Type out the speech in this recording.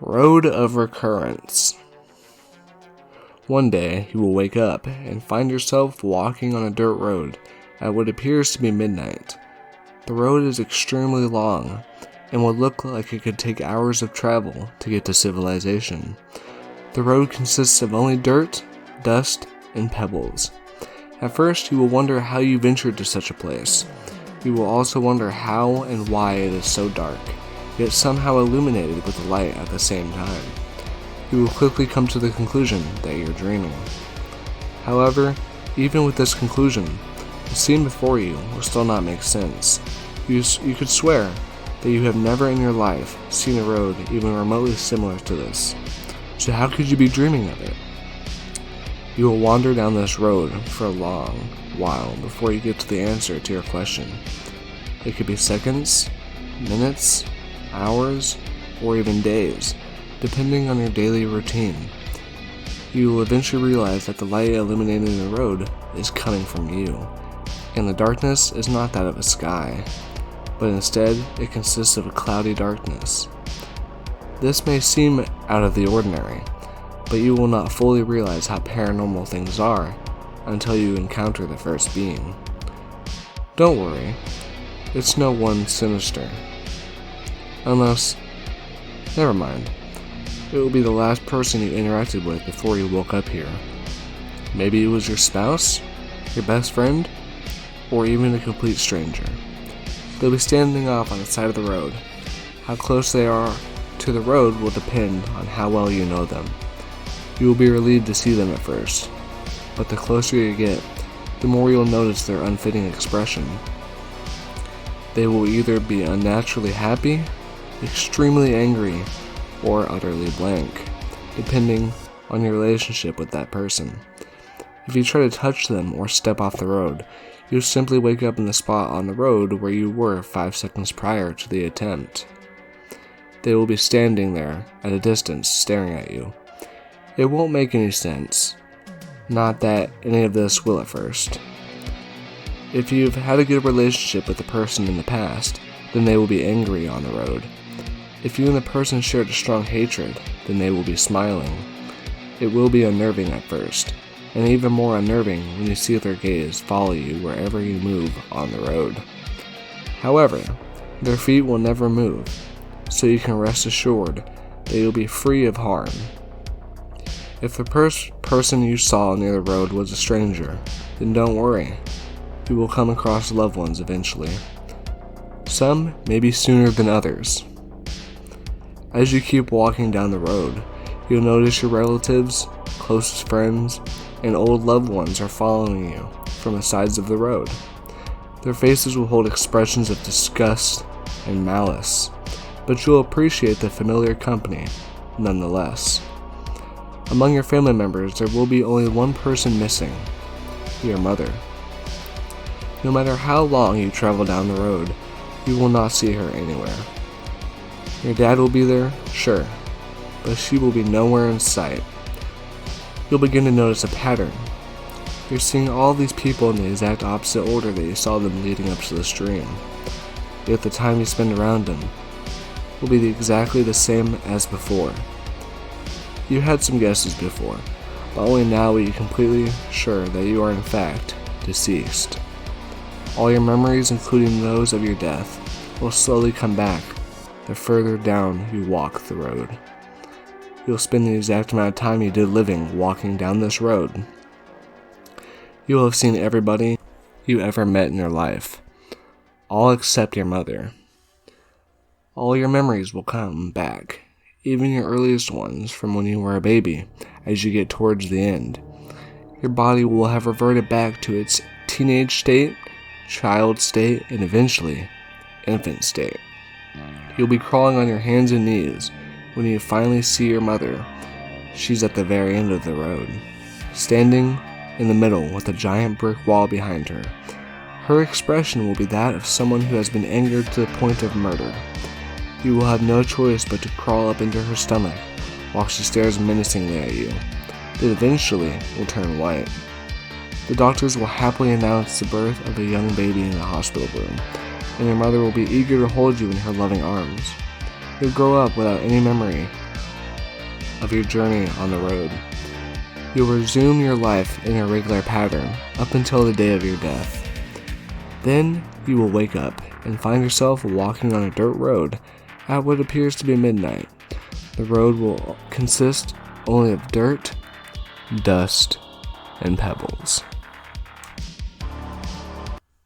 Road of Recurrence. One day, you will wake up and find yourself walking on a dirt road at what appears to be midnight. The road is extremely long and would look like it could take hours of travel to get to civilization. The road consists of only dirt, dust, and pebbles. At first, you will wonder how you ventured to such a place. You will also wonder how and why it is so dark, yet somehow illuminated with light at the same time. You will quickly come to the conclusion that you're dreaming. However, even with this conclusion, the scene before you will still not make sense. You could swear that you have never in your life seen a road even remotely similar to this. So how could you be dreaming of it? You will wander down this road for a long while before you get to the answer to your question. It could be seconds, minutes, hours, or even days, depending on your daily routine. You will eventually realize that the light illuminating the road is coming from you, and the darkness is not that of a sky, but instead it consists of a cloudy darkness. This may seem out of the ordinary, but you will not fully realize how paranormal things are until you encounter the first being. Don't worry, it's no one sinister. Unless, never mind, it will be the last person you interacted with before you woke up here. Maybe it was your spouse, your best friend, or even a complete stranger. They'll be standing off on the side of the road. How close they are to the road will depend on how well you know them. You will be relieved to see them at first, but the closer you get, the more you'll notice their unfitting expression. They will either be unnaturally happy, extremely angry, or utterly blank, depending on your relationship with that person. If you try to touch them or step off the road, you'll simply wake up in the spot on the road where you were 5 seconds prior to the attempt. They will be standing there at a distance staring at you. It won't make any sense. Not that any of this will at first. If you've had a good relationship with the person in the past, then they will be angry on the road. If you and the person shared a strong hatred, then they will be smiling. It will be unnerving at first, and even more unnerving when you see their gaze follow you wherever you move on the road. However, their feet will never move, so you can rest assured that you'll be free of harm. If the person you saw near the road was a stranger, then don't worry. You will come across loved ones eventually. Some maybe sooner than others. As you keep walking down the road, you'll notice your relatives, closest friends, and old loved ones are following you from the sides of the road. Their faces will hold expressions of disgust and malice, but you'll appreciate the familiar company nonetheless. Among your family members, there will be only one person missing: your mother. No matter how long you travel down the road, you will not see her anywhere. Your dad will be there, sure, but she will be nowhere in sight. You'll begin to notice a pattern. You're seeing all these people in the exact opposite order that you saw them leading up to the stream, yet the time you spend around them will be exactly the same as before. You had some guesses before, but only now are you completely sure that you are in fact deceased. All your memories, including those of your death, will slowly come back the further down you walk the road. You'll spend the exact amount of time you did living walking down this road. You will have seen everybody you ever met in your life, all except your mother. All your memories will come back, even your earliest ones from when you were a baby, as you get towards the end. Your body will have reverted back to its teenage state, child state, and eventually, infant state. You'll be crawling on your hands and knees when you finally see your mother. She's at the very end of the road, standing in the middle with a giant brick wall behind her. Her expression will be that of someone who has been angered to the point of murder. You will have no choice but to crawl up into her stomach while she stares menacingly at you, then eventually will turn white. The doctors will happily announce the birth of a young baby in the hospital room, and your mother will be eager to hold you in her loving arms. You'll grow up without any memory of your journey on the road. You'll resume your life in a regular pattern up until the day of your death. Then you will wake up and find yourself walking on a dirt road at what appears to be midnight. The road will consist only of dirt, dust, and pebbles.